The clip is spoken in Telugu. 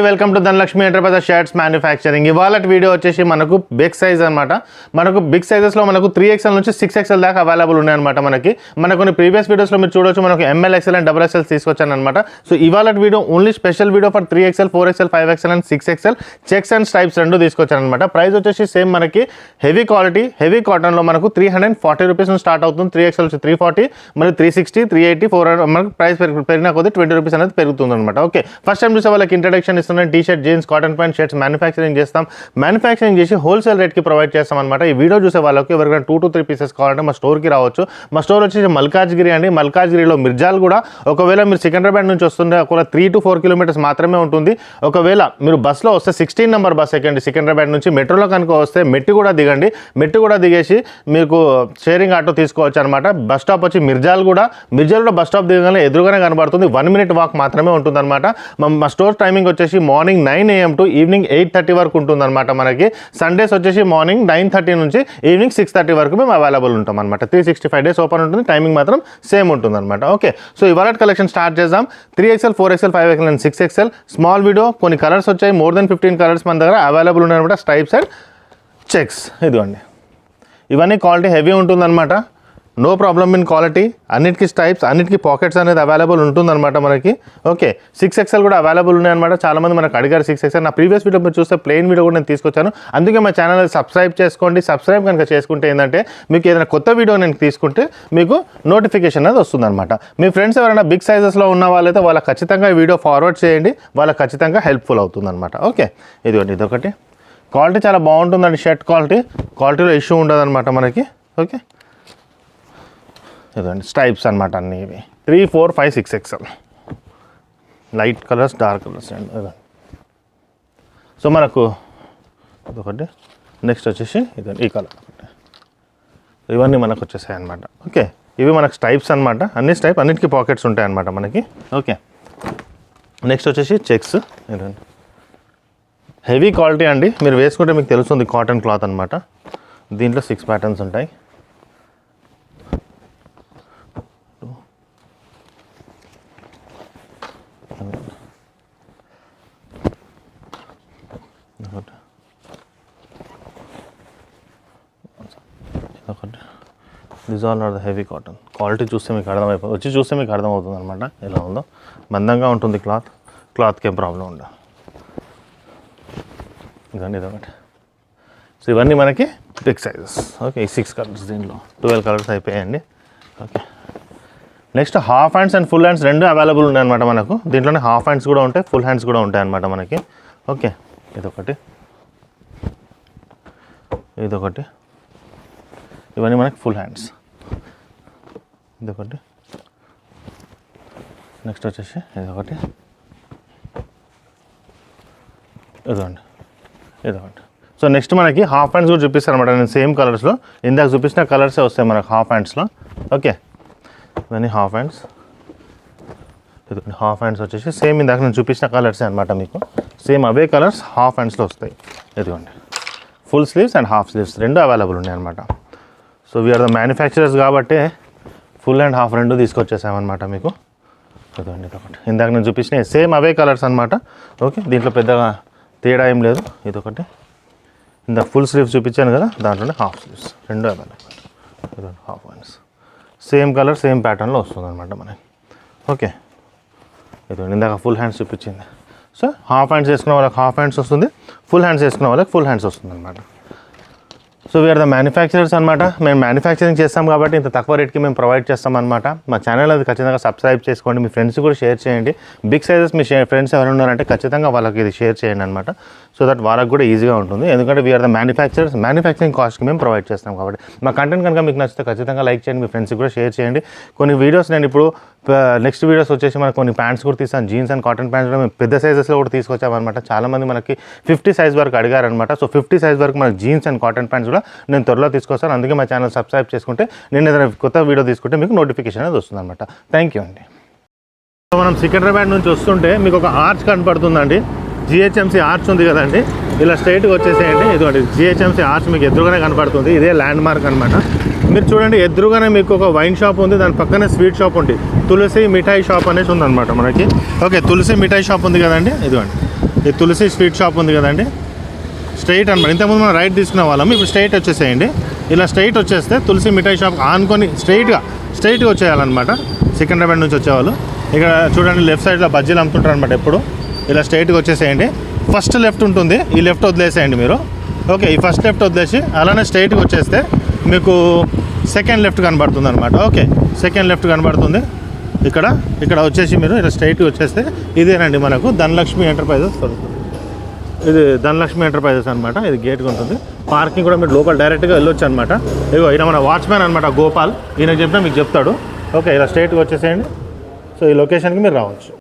Welcome to Dhanalakshmi enterprises shirts manufacturing. ఇవాళ వీడియో వచ్చేసి మనకు బిగ్ సైజ్ అనమాట. మనకు బిగ్ సైజెస్లో మనకు 3XL నుంచి 6XL దాకా అవైలబుల్ ఉన్నాయన్నమాట. మన కొన్ని ప్రీవియస్ వీడియోస్లో మీరు చూడొచ్చు, మనకు ML, XL అండ్ XXL తీసుకొచ్చాను అనమాట. సో ఇవాళ video only special video for 3XL, 4XL, 5XL అండ్ 6XL చెక్స్ అండ్ స్ట్రైప్స్ రెండు తీసుకొచ్చాను అనమాట. ప్రైస్ వచ్చేసి సేమ్ మనకి హెవీ క్వాలిటీ హెవీ కాటన్లో మనకు 340 రూపీస్ నుంచి స్టార్ట్ అవుతుంది. 3XL వచ్చి 340, మరి 360, 380, 400 మనకు ప్రైస్ పెరిగిన కొద్ది 20 రూపీస్ అనేది పెరుగుతుంది అనమాట. ఓకే, ఫస్ట్ టైం చూసే వాళ్ళకి introduction T shirt, jeans, cotton pant, shirts manufacturing చేస్తాం. మ్యానుఫ్యాక్చరింగ్ చేసి హోల్సేల్ రేట్కి ప్రొవైడ్ చేస్తాం అనమాట. ఈ వీడియో చూసే వాళ్ళకి ఎవరికైనా 2 to 3 పీసెస్ కావాలంటే మా స్టోర్కి రావచ్చు. మా స్టోర్ వచ్చేసి మల్కాజ్గిరి అండి. మల్కాజ్గిరిలో మిర్జాల్గూడ. ఒకవేళ మీరు సికింద్రాబాద్ నుంచి వస్తుంటే ఒక 3 to 4 కిలోమీటర్స్ మాత్రమే ఉంటుంది. ఒకవేళ మీరు బస్లో వస్తే 16 నెంబర్ బస్ ఎక్కండి సికింద్రాబాద్ నుంచి. మెట్రోలో కనుక వస్తే మెట్టు కూడా దిగండి. మెట్టు కూడా దిగేసి మీకు షేరింగ్ ఆటో తీసుకోవచ్చు అనమాట. బస్ స్టాప్ వచ్చి మిర్జాల్గూడ బస్ స్టాప్ దిగగానే ఎదురుగానే కనబడుతుంది. 1 minute వాక్ మాత్రమే ఉంటుంది అనమాట. మా స్టోర్ టైమింగ్ వచ్చేసి మార్నింగ్ 9 AM టు ఈవినింగ్ 8:30 వరకు ఉంటుందన్నమాట. మనకి సండేస్ వచ్చేసి మార్నింగ్ 9:30 నుంచి ఈవినింగ్ 6:30 వరకు మేము అవైలబుల్ ఉంటాం అనమాట. 365 days ఓపెన్ ఉంటుంది. టైమింగ్ మాత్రం సేమ్ ఉంటుంది అనమాట. ఓకే, సో ఇవాళ కలెక్షన్ స్టార్ట్ చేద్దాం. 3XL, 4XL, 5XL అండ్ 6XL స్మాల్ వీడియో. కొన్ని కలర్స్ వచ్చాయి, more than 15 కలర్స్ మన దగ్గర అవైలబుల్ ఉన్నాయన్నమాట. స్ట్రైప్స్ అండ్ చెక్స్ ఇదిగోండి. ఇవన్నీ క్వాలిటీ హెవీ ఉంటుందన్నమాట. No problem in quality. అన్నిటికీ స్ట్రైప్స్, అన్నిటికీ పాకెట్స్ అనేది అవైలబుల్ ఉంటుందన్నమాట మనకి. ఓకే, 6XL కూడా అవైలబుల్ ఉన్నాయన్నమాట. చాలామంది మనకు అడిగారు 6XL. నా ప్రీవియస్ వీడియో మీరు చూస్తే ప్లెయిన్ వీడియో కూడా నేను తీసుకొచ్చాను. అందుకే మా ఛానల్ సబ్స్క్రైబ్ చేసుకోండి. సబ్స్క్రైబ్ కనుక చేసుకుంటే ఏంటంటే మీకు ఏదైనా కొత్త వీడియో నేను తీసుకుంటే మీకు నోటిఫికేషన్ అనేది వస్తుందన్నమాట. మీ ఫ్రెండ్స్ ఎవరైనా బిగ్ సైజెస్లో ఉన్న వాళ్ళైతే వాళ్ళకి ఖచ్చితంగా ఈ వీడియో ఫార్వర్డ్ చేయండి. వాళ్ళకి ఖచ్చితంగా హెల్ప్ఫుల్ అవుతుందన్నమాట. ఓకే, ఇదొకటి క్వాలిటీ చాలా బాగుంటుందండి. షర్ట్ క్వాలిటీలో ఇష్యూ ఉండదన్నమాట మనకి. ఓకే, ఇదండి స్ట్రైప్స్ అనమాట. అన్నీ ఇవి 3, 4, 5, 6XL light colours, dark colours అండి. ఇదండి. సో మనకు ఇదొకటి. నెక్స్ట్ వచ్చేసి ఇదండి ఈ కలర్. ఇవన్నీ మనకు వచ్చేసాయి అనమాట. ఓకే, ఇవి మనకు స్ట్రైప్స్ అనమాట. అన్ని స్ట్రైప్, అన్నిటికీ పాకెట్స్ ఉంటాయి అనమాట మనకి. ఓకే, నెక్స్ట్ వచ్చేసి చెక్స్. ఇదండి హెవీ క్వాలిటీ అండి. మీరు వేసుకుంటే మీకు తెలుస్తుంది కాటన్ క్లాత్ అనమాట. దీంట్లో 6 ప్యాటర్న్స్ ఉంటాయి. This all are the heavy cotton. Quality చూస్తే మీకు అర్థమైపోతుంది, వచ్చి చూస్తే మీకు అర్థమవుతుంది అనమాట ఎలా ఉందో. మందంగా ఉంటుంది క్లాత్కి ఏం ప్రాబ్లం ఉండదు. ఇదండి ఇదొకటి. సో ఇవన్నీ మనకి బిగ్ సైజెస్. ఓకే, ఈ 6 కలర్స్, దీంట్లో 12 కలర్స్ అయిపోయాయండి. Okay, next half hands and full hands రెండు అవైలబుల్ ఉన్నాయన్నమాట మనకు. దీంట్లోనే హాఫ్ హ్యాండ్స్ కూడా ఉంటాయి, ఫుల్ హ్యాండ్స్ కూడా ఉంటాయి అన్నమాట మనకి. ఓకే, ఇదొకటి. ఇవన్నీ మనకి ఫుల్ హ్యాండ్స్. ఇదొకటి. నెక్స్ట్ వచ్చేసి ఇదొకటి. ఇదొకటి. సో నెక్స్ట్ మనకి హాఫ్ హ్యాండ్స్ కూడా చూపిస్తాను అనమాట. నేను సేమ్ కలర్స్లో ఇందాక చూపించిన కలర్సే వస్తాయి మనకు హాఫ్ హ్యాండ్స్లో. ఓకే, ఇవన్నీ హాఫ్ హ్యాండ్స్. ఇదిగోండి హాఫ్ హ్యాండ్స్ వచ్చేసి సేమ్ ఇందాక నేను చూపించిన కలర్సే అనమాట. మీకు సేమ్ అవే కలర్స్ హాఫ్ హ్యాండ్స్లో వస్తాయి. ఇదిగోండి full sleeves and half sleeves రెండు అవైలబుల్ ఉన్నాయి అనమాట. సో వీఆర్ ద మ్యానుఫ్యాక్చరర్స్ కాబట్టి ఫుల్ అండ్ హాఫ్ రెండు తీసుకొచ్చేసామన్నమాట మీకు. ఇదిగోండి ఇదొకటి. ఇందాక నేను చూపించిన సేమ్ అవే కలర్స్ అనమాట. ఓకే, దీంట్లో పెద్దగా తేడా ఏం లేదు. ఇదొకటి. ఇందాక ఫుల్ స్లీవ్స్ చూపించాను కదా, దాంట్లోనే హాఫ్ స్లీవ్స్ రెండు అవైలబుల్. ఇదిగోండి half hands, same colour same ప్యాటర్న్లో వస్తుంది అనమాట మనకి. ఓకే, ఇదిగోండి ఇందాక ఫుల్ హ్యాండ్స్ చూపించింది. సో హాఫ్ హ్యాండ్స్ వేసుకున్న వాళ్ళకి హాఫ్ హ్యాండ్స్ వస్తుంది, ఫుల్ హ్యాండ్స్ వేసుకున్న వాళ్ళకి ఫుల్ హ్యాండ్స్ వస్తుంది అనమాట. సో వీఆర్ ద మ్యానుఫ్యాక్చరర్స్ అనమాట. మేము మ్యానుఫ్యాక్చరింగ్ చేస్తాం కాబట్టి ఇంత తక్కువ రేట్కి మేము ప్రొవైడ్ చేస్తాం అనమాట. మా ఛానల్ అది ఖచ్చితంగా సబ్స్క్రైబ్ చేసుకోండి. మీ ఫ్రెండ్స్ కూడా షేర్ చేయండి. బిగ్ సైజెస్ మీ ఫ్రెండ్స్ ఎవరు ఉన్నారంటే ఖచ్చితంగా వాళ్ళకి ఇది షేర్ చేయండి అనమాట. సో దట్ వాళ్ళకి కూడా ఈజీగా ఉంటుంది. ఎందుకంటే వీఆర్ ద మ్యానుఫ్యాక్చరర్స్, మ్యానుఫ్యాక్చరింగ్ కాస్ట్కి మేము ప్రొవైడ్ చేస్తాం కాబట్టి. మా కంటెంట్ కనుక మీకు నచ్చితే ఖచ్చితంగా లైక్ చేయండి, మీ ఫ్రెండ్స్కి కూడా షేర్ చేయండి. కొన్ని వీడియోస్ నేను ఇప్పుడు నెక్స్ట్ వీడియోస్ వచ్చేసి మనకు కొన్ని ప్యాంట్స్ కూడా తీసాను. జీన్స్ అండ్ కాటన్ ప్యాంట్స్ కూడా మేము పెద్ద సైజెస్లో కూడా తీసుకొచ్చామన్నమాట. చాలామంది మనకి 50 సైజ్ వరకు అడిగారనమాట. సో 50 సైజ్ వరకు మనకి జీన్స్ అండ్ కాటన్ ప్యాంట్స్ కూడా నేను త్వరలో తీసుకొస్తాను. అందుకే మా ఛానల్ సబ్స్క్రైబ్ చేసుకుంటే నేను ఏదైనా కొత్త వీడియో తీసుకుంటే మీకు నోటిఫికేషన్ అనేది వస్తుంది అనమాట. థ్యాంక్ యూ అండి. మనం సికింద్రాబాద్ నుంచి వస్తుంటే మీకు ఒక ఆర్చ్ కనపడుతుందండి. GHMC ఆర్చ్ ఉంది కదండి, ఇలా స్ట్రైట్గా వచ్చేసేయండి. ఇదిగోండి GHMC ఆర్చ్ మీకు ఎదురుగానే కనపడుతుంది. ఇదే ల్యాండ్ మార్క్ అనమాట. మీరు చూడండి ఎదురుగానే మీకు ఒక వైన్ షాప్ ఉంది, దాని పక్కనే స్వీట్ షాప్ ఉంది. తులసి మిఠాయి షాప్ అనేసి ఉందన్నమాట మనకి. ఓకే, తులసి మిఠాయి షాప్ ఉంది కదండి. ఇదిగోండి ఈ తులసి స్వీట్ షాప్ ఉంది కదండి, స్ట్రైట్ అనమాట. ఇంతకుముందు మనం రైట్ తీసుకునే వాళ్ళం, ఇప్పుడు స్ట్రైట్ వచ్చేసేయండి. ఇలా స్ట్రైట్ వచ్చేస్తే తులసి మిఠాయి షాప్ ఆనుకొని స్ట్రైట్గా వచ్చేయాలన్నమాట. సికింద్రాబాద్ నుంచి వచ్చేవాళ్ళు ఇక్కడ చూడండి లెఫ్ట్ సైడ్లో బజ్జీలు అమ్ముతుంటారు అనమాట. ఎప్పుడు ఇలా స్ట్రైట్గా వచ్చేసేయండి. ఫస్ట్ లెఫ్ట్ ఉంటుంది, ఈ లెఫ్ట్ వదిలేసేయండి మీరు. ఓకే, ఈ ఫస్ట్ లెఫ్ట్ వదిలేసి అలానే స్ట్రైట్గా వచ్చేస్తే మీకు సెకండ్ లెఫ్ట్ కనబడుతుంది అనమాట. ఓకే, సెకండ్ లెఫ్ట్ కనబడుతుంది. ఇక్కడ వచ్చేసి మీరు ఇలా స్ట్రైట్గా వచ్చేస్తే ఇదేనండి మనకు ధనలక్ష్మి ఎంటర్ప్రైజెస్ దొరుకుతుంది. ఇది ధనలక్ష్మి ఎంటర్ప్రైజెస్ అనమాట. ఇది గేట్గా ఉంటుంది. పార్కింగ్ కూడా మీరు లోపల డైరెక్ట్గా వెళ్ళొచ్చు అనమాట. ఇగో ఈయన మన వాచ్మ్యాన్ అనమాట, గోపాల్. ఈయనకు చెప్పినా మీకు చెప్తాడు. ఓకే, ఇలా స్ట్రైట్గా వచ్చేసేయండి. సో ఈ లొకేషన్కి మీరు రావచ్చు.